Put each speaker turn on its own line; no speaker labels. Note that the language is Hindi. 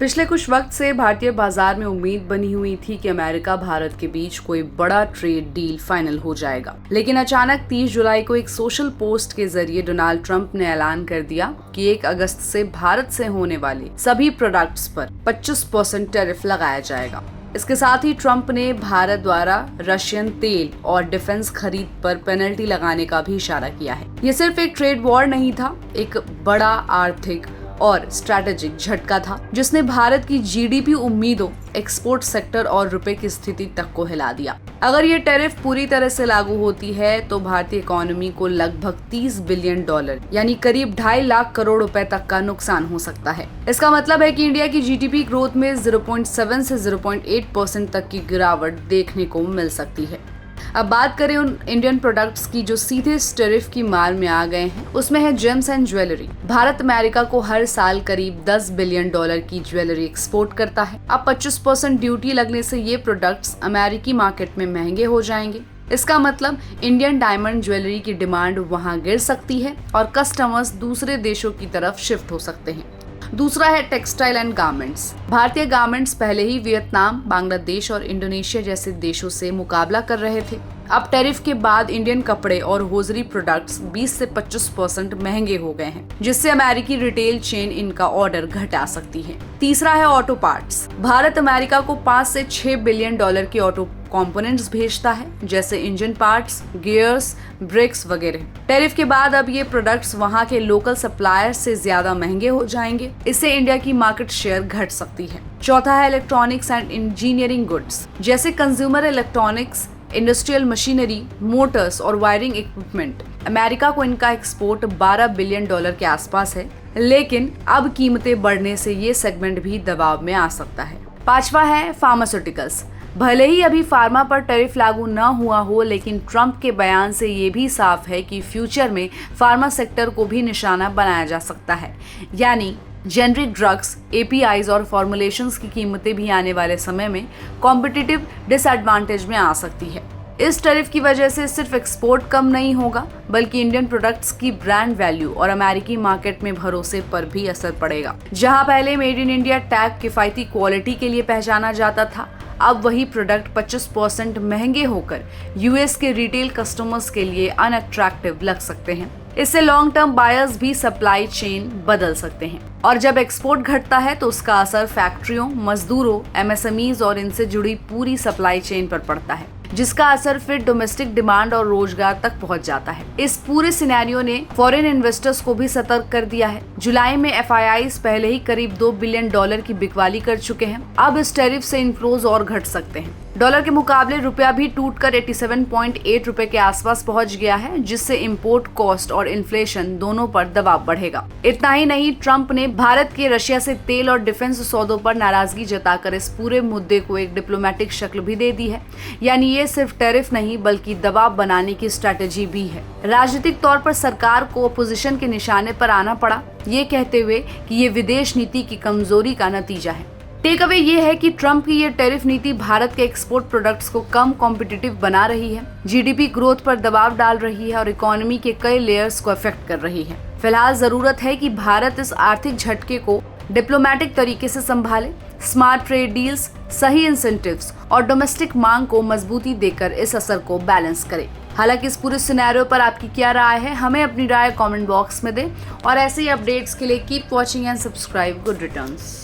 पिछले कुछ वक्त से भारतीय बाजार में उम्मीद बनी हुई थी कि अमेरिका भारत के बीच कोई बड़ा ट्रेड डील फाइनल हो जाएगा, लेकिन अचानक 30 जुलाई को एक सोशल पोस्ट के जरिए डोनाल्ड ट्रंप ने ऐलान कर दिया कि 1 अगस्त से भारत से होने वाले सभी प्रोडक्ट्स पर 25% टैरिफ लगाया जाएगा। इसके साथ ही ट्रंप ने भारत द्वारा रशियन तेल और डिफेंस खरीद पर पेनल्टी लगाने का भी इशारा किया है। ये सिर्फ एक ट्रेड वॉर नहीं था, एक बड़ा आर्थिक और स्ट्रैटेजिक झटका था जिसने भारत की जीडीपी उम्मीदों, एक्सपोर्ट सेक्टर और रुपए की स्थिति तक को हिला दिया। अगर ये टैरिफ पूरी तरह से लागू होती है तो भारतीय इकोनॉमी को लगभग $30 बिलियन यानी करीब 2.5 लाख करोड़ रुपए तक का नुकसान हो सकता है। इसका मतलब है कि इंडिया की जीडीपी ग्रोथ में 0.7 से 0.8% तक की गिरावट देखने को मिल सकती है। अब बात करें उन इंडियन प्रोडक्ट्स की जो सीधे इस टैरिफ की मार में आ गए हैं, उसमें है James and jewellery. Bharat America को हर साल करीब $10 बिलियन की ज्वेलरी एक्सपोर्ट करता है। अब 25% ड्यूटी लगने से ये प्रोडक्ट्स अमेरिकी मार्केट में महंगे हो जाएंगे। इसका मतलब इंडियन डायमंड ज्वेलरी की डिमांड वहां गिर सकती है और कस्टमर्स दूसरे देशों की तरफ शिफ्ट हो सकते हैं। दूसरा है टेक्सटाइल एंड गारमेंट्स। भारतीय गारमेंट्स पहले ही वियतनाम, बांग्लादेश और इंडोनेशिया जैसे देशों से मुकाबला कर रहे थे। अब टैरिफ के बाद इंडियन कपड़े और होजरी प्रोडक्ट्स 20 से 25% महंगे हो गए हैं, जिससे अमेरिकी रिटेल चेन इनका ऑर्डर घटा सकती है। तीसरा है ऑटो पार्ट्स। भारत अमेरिका को 5 से 6 बिलियन डॉलर के ऑटो कंपोनेंट्स भेजता है, जैसे इंजन पार्ट्स, गियर्स, ब्रेक्स वगैरह। टैरिफ के बाद अब ये प्रोडक्ट्स वहां के लोकल सप्लायर्स से ज्यादा महंगे हो जाएंगे। इससे इंडिया की मार्केट शेयर घट सकती है। चौथा है इलेक्ट्रॉनिक्स एंड इंजीनियरिंग गुड्स, जैसे consumer electronics, industrial machinery, Motors और वायरिंग इक्विपमेंट। अमेरिका को इनका एक्सपोर्ट $12 बिलियन के आसपास है, लेकिन अब कीमतें बढ़ने से ये सेगमेंट भी दबाव में आ सकता है। पांचवा है फार्मास्यूटिकल्स। भले ही अभी फार्मा पर टैरिफ लागू न हुआ हो, लेकिन ट्रंप के बयान से ये भी साफ है कि फ्यूचर में फार्मा सेक्टर को भी निशाना बनाया जा सकता है, यानी जेनरिक ड्रग्स, एपीआईज और फॉर्मुलेशंस की कीमतें भी आने वाले समय में कॉम्पिटिटिव डिसएडवांटेज में आ सकती है। इस टैरिफ की वजह से सिर्फ एक्सपोर्ट कम नहीं होगा, बल्कि इंडियन प्रोडक्ट्स की ब्रांड वैल्यू और अमेरिकी मार्केट में भरोसे पर भी असर पड़ेगा। जहां पहले मेड इन इंडिया टैग किफायती क्वालिटी के लिए पहचाना जाता था, अब वही प्रोडक्ट 25% महंगे होकर यूएस के रिटेल कस्टमर्स के लिए अनअट्रैक्टिव लग सकते हैं। इससे लॉन्ग टर्म बायर्स भी सप्लाई चेन बदल सकते हैं, और जब एक्सपोर्ट घटता है तो उसका असर फैक्ट्रियों, मजदूरों, एमएसएमईज और इनसे जुड़ी पूरी सप्लाई चेन पर पड़ता है, जिसका असर फिर डोमेस्टिक डिमांड और रोजगार तक पहुंच जाता है। इस पूरे सिनेरियो ने फॉरेन इन्वेस्टर्स को भी सतर्क कर दिया है। जुलाई में एफआईआईज पहले ही करीब $2 बिलियन की बिकवाली कर चुके हैं। अब इस टैरिफ से इनफ्लोज और घट सकते हैं। डॉलर के मुकाबले रुपया भी टूटकर 87.8 रुपए के आसपास पहुंच गया है, जिससे इंपोर्ट कॉस्ट और इन्फ्लेशन दोनों पर दबाव बढ़ेगा। इतना ही नहीं, ट्रंप ने भारत के रशिया से तेल और डिफेंस सौदों पर नाराजगी जताकर इस पूरे मुद्दे को एक डिप्लोमेटिक शक्ल भी दे दी है, यानी ये सिर्फ टैरिफ नहीं बल्कि दबाव बनाने की स्ट्रैटेजी भी है। राजनीतिक तौर पर सरकार को अपोजिशन के निशाने पर आना पड़ा, ये कहते हुए कि ये विदेश नीति की कमजोरी का नतीजा है। टेक अवे ये है कि ट्रंप की ये टैरिफ नीति भारत के एक्सपोर्ट प्रोडक्ट्स को कम कॉम्पिटिटिव बना रही है, जीडीपी ग्रोथ पर दबाव डाल रही है और इकोनॉमी के कई लेयर्स को अफेक्ट कर रही है। फिलहाल जरूरत है कि भारत इस आर्थिक झटके को डिप्लोमेटिक तरीके से संभाले, स्मार्ट ट्रेड डील्स, सही इंसेंटिव्स और डोमेस्टिक मांग को मजबूती देकर इस असर को बैलेंस करे। हालांकि इस पूरे सिनेरियो पर आपकी क्या राय है, हमें अपनी राय कमेंट बॉक्स में दें, और ऐसे ही अपडेट्स के लिए keep watching and subscribe good returns.